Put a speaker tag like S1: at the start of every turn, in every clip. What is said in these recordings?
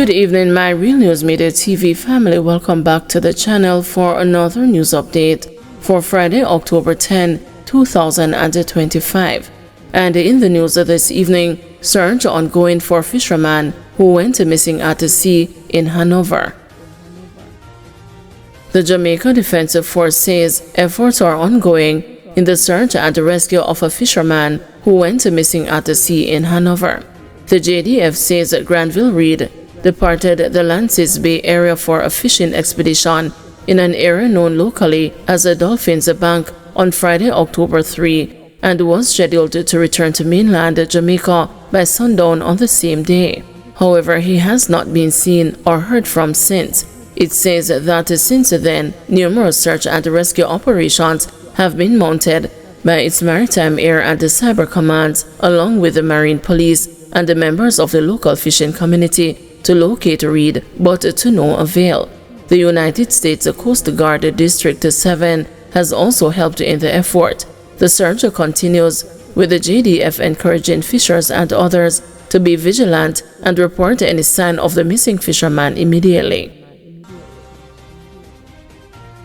S1: Good evening, my Real News Media TV family. Welcome back to the channel for another news update for Friday, October 10, 2025. And in the news this evening, search ongoing for fisherman who went missing at the sea in Hanover. The Jamaica Defensive Force says efforts are ongoing in the search and rescue of a fisherman who went missing at the sea in Hanover. The JDF says Granville Reed departed the Lances Bay area for a fishing expedition in an area known locally as the Dolphins Bank on Friday, October 3, and was scheduled to return to mainland Jamaica by sundown on the same day. However, he has not been seen or heard from since. It says that since then, numerous search and rescue operations have been mounted by its Maritime, Air and Cyber Commands, along with the Marine Police and the members of the local fishing community to locate Reed, but to no avail. The United States Coast Guard District 7 has also helped in the effort. The search continues, with the JDF encouraging fishers and others to be vigilant and report any sign of the missing fisherman immediately.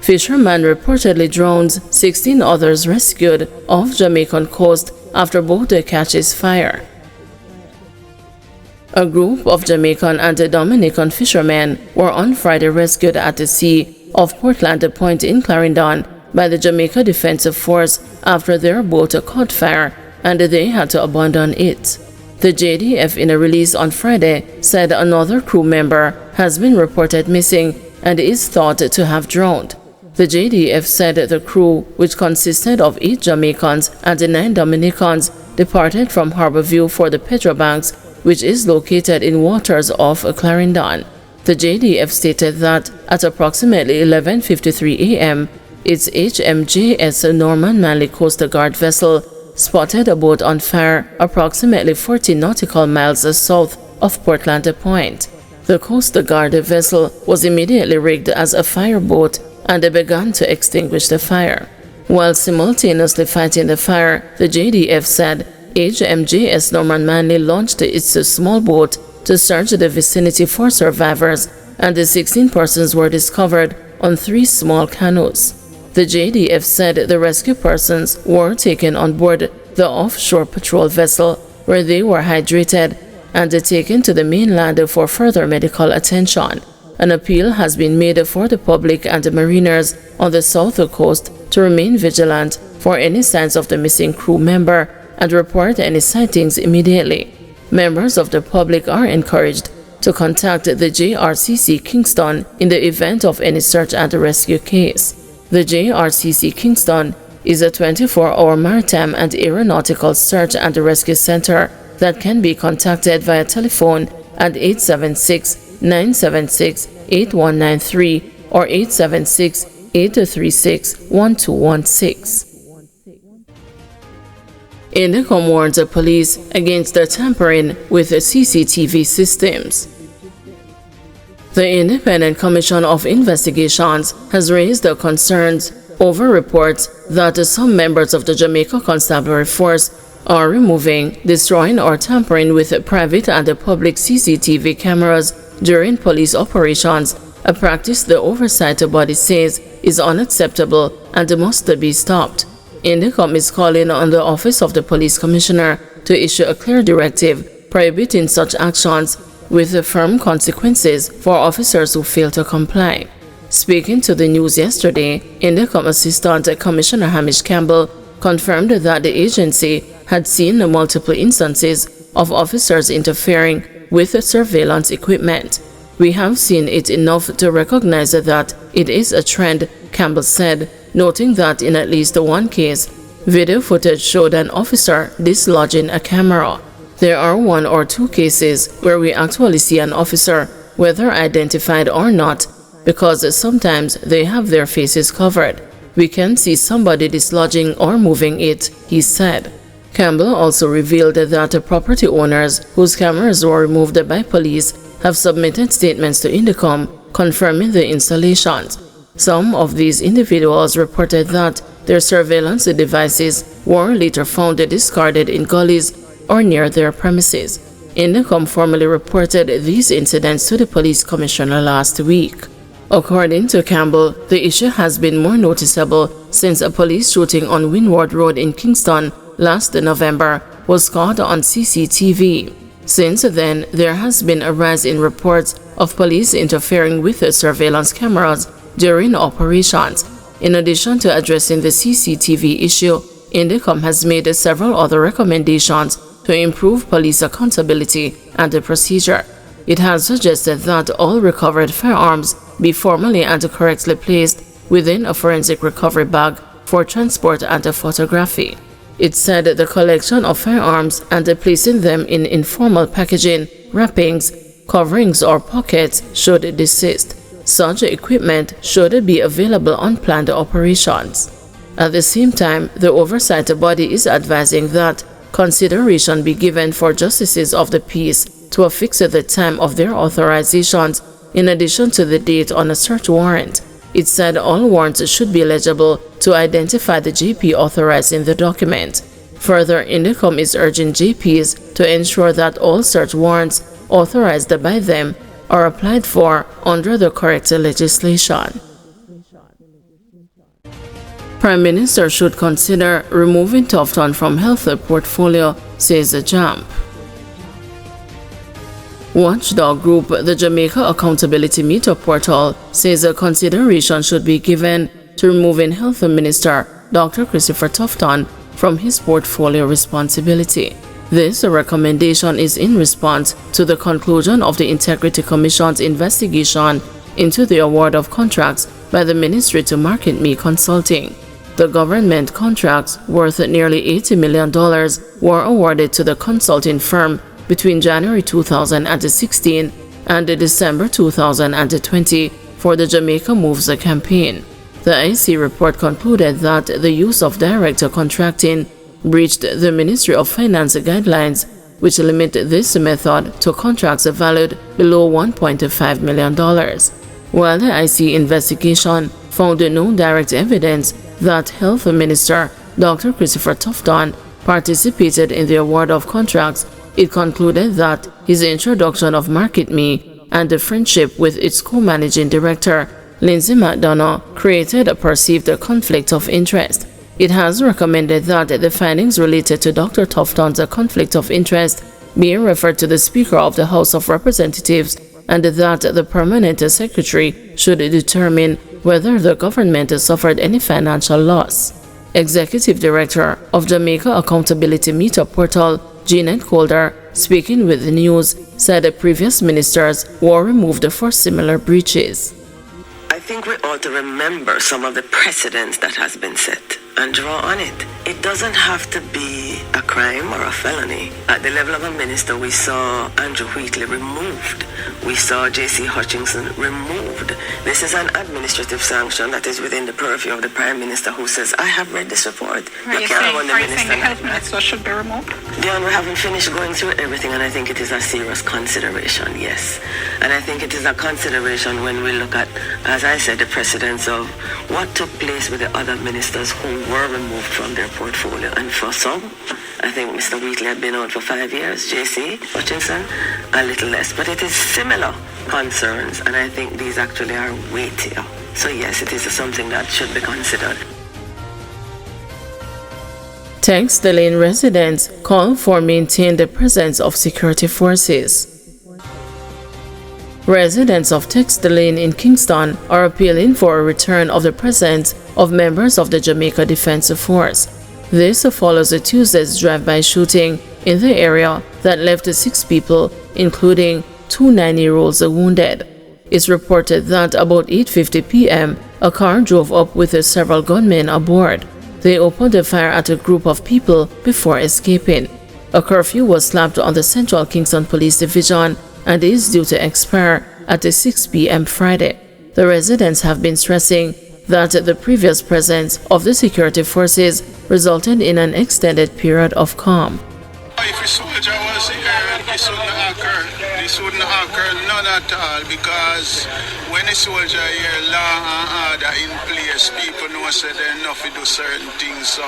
S1: Fisherman reportedly drowns, 16 others rescued off Jamaican coast after boat catches fire. A group of Jamaican and Dominican fishermen were on Friday rescued at the sea off Portland Point in Clarendon by the Jamaica Defensive Force after their boat caught fire and they had to abandon it. The JDF, in a release on Friday, said another crew member has been reported missing and is thought to have drowned. The JDF said the crew, which consisted of 8 Jamaicans and 9 Dominicans, departed from Harborview for the Petrobanks, which is located in waters off Clarendon. The JDF stated that at approximately 11:53 a.m., its HMJS Norman Manley Coast Guard vessel spotted a boat on fire approximately 40 nautical miles south of Portland Point. The Coast Guard vessel was immediately rigged as a fireboat and began to extinguish the fire. While simultaneously fighting the fire, the JDF said HMJS Norman Manley launched its small boat to search the vicinity for survivors, and the 16 persons were discovered on 3 small canoes. The JDF said the rescue persons were taken on board the offshore patrol vessel, where they were hydrated and taken to the mainland for further medical attention. An appeal has been made for the public and the mariners on the south coast to remain vigilant for any signs of the missing crew member and report any sightings immediately. Members of the public are encouraged to contact the JRCC Kingston in the event of any search and rescue case. The JRCC Kingston is a 24-hour maritime and aeronautical search and rescue center that can be contacted via telephone at 876-976-8193 or 876-836-1216. Indicom warns the police against the tampering with CCTV systems. The Independent Commission of Investigations has raised concerns over reports that some members of the Jamaica Constabulary Force are removing, destroying or tampering with private and public CCTV cameras during police operations, a practice the oversight body says is unacceptable and must be stopped. Indicom is calling on the Office of the Police Commissioner to issue a clear directive prohibiting such actions with firm consequences for officers who fail to comply. Speaking to the news yesterday, Indicom Assistant Commissioner Hamish Campbell confirmed that the agency had seen multiple instances of officers interfering with surveillance equipment. We have seen it enough to recognize that it is a trend, Campbell said, noting that in at least one case, video footage showed an officer dislodging a camera. There are 1 or 2 cases where we actually see an officer, whether identified or not, because sometimes they have their faces covered. We can see somebody dislodging or moving it, he said. Campbell also revealed that property owners whose cameras were removed by police have submitted statements to Indicom confirming the installations. Some of these individuals reported that their surveillance devices were later found discarded in gullies or near their premises. Indicom formally reported these incidents to the police commissioner last week. According to Campbell, the issue has been more noticeable since a police shooting on Windward Road in Kingston last November was caught on CCTV. Since then, there has been a rise in reports of police interfering with the surveillance cameras during operations. In addition to addressing the CCTV issue, Indicom has made several other recommendations to improve police accountability and the procedure. It has suggested that all recovered firearms be formally and correctly placed within a forensic recovery bag for transport and photography. It said the collection of firearms and placing them in informal packaging, wrappings, coverings or pockets should desist. Such equipment should be available on planned operations. At the same time, the oversight body is advising that consideration be given for justices of the peace to affix the time of their authorizations in addition to the date on a search warrant. It said all warrants should be legible to identify the JP authorizing the document. Further, Indicom is urging JPs to ensure that all search warrants authorized by them are applied for under the correct legislation. Prime Minister should consider removing Tufton from health portfolio, says JAMP. Watchdog group the Jamaica Accountability Meter Portal says a consideration should be given to removing Health Minister Dr. Christopher Tufton from his portfolio responsibility. This recommendation is in response to the conclusion of the Integrity Commission's investigation into the award of contracts by the Ministry to Market Me Consulting. The government contracts worth nearly $80 million were awarded to the consulting firm between January 2016 and December 2020 for the Jamaica Moves campaign. The IC report concluded that the use of direct contracting breached the Ministry of Finance guidelines, which limit this method to contracts valued below $1.5 million. While the IC investigation found no direct evidence that Health Minister Dr. Christopher Tufton participated in the award of contracts, it concluded that his introduction of Market Me and the friendship with its co-managing director, Lindsay McDonough, created a perceived conflict of interest. It has recommended that the findings related to Dr. Tufton's conflict of interest be referred to the Speaker of the House of Representatives and that the Permanent Secretary should determine whether the government suffered any financial loss. Executive Director of Jamaica Accountability Meter Portal, Jeanette Calder, speaking with the news, said the previous ministers were removed for similar breaches.
S2: I think we ought to remember some of the precedents that has been set and draw on it. It doesn't have to be a crime or a felony. At the level of a minister, we saw Andrew Wheatley removed. We saw J.C. Hutchinson removed. This is an administrative sanction that is within the purview of the Prime Minister, who says, I have read this report.
S3: Are you saying the health minister should be removed?
S2: Dion, we haven't finished going through everything, and I think it is a serious consideration, yes. And I think it is a consideration when we look at, as I said, the precedents of what took place with the other ministers who were removed from their portfolio. And for some, I think Mr. Wheatley had been out for 5 years, J.C. Hutchinson, a little less. But it is similar concerns, and I think these actually are weightier. So yes, it is something that should be considered.
S1: Text Lane residents call for maintain the presence of security forces. Residents of Text Lane in Kingston are appealing for a return of the presence of members of the Jamaica Defense Force. This follows a Tuesday's drive-by shooting in the area that left 6 people, including 2 9-year-olds wounded. It's reported that about 8:50 p.m., a car drove up with several gunmen aboard. They opened fire at a group of people before escaping. A curfew was slapped on the Central Kingston Police Division and is due to expire at 6 p.m. Friday. The residents have been stressing that the previous presence of the security forces resulted in an extended period of calm.
S4: If a soldier was here, this would not occur. This wouldn't occur none at all because when a soldier hear law and order in place, people know say they enough to do certain things, so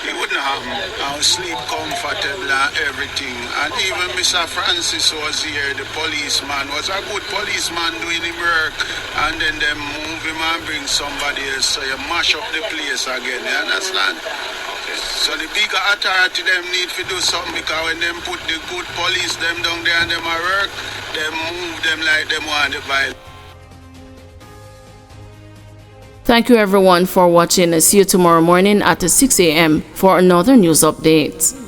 S4: it wouldn't happen. I would sleep comfortable and everything. And even Mr. Francis was here, the policeman, was a good policeman doing his work, and then they move him and bring somebody else, so you mash up the place again, you understand? So the bigger authority them need to do something because when them put the good police them down there and them a work, they move them like them want the violence.
S1: Thank you everyone for watching. See you tomorrow morning at 6 a.m. for another news update.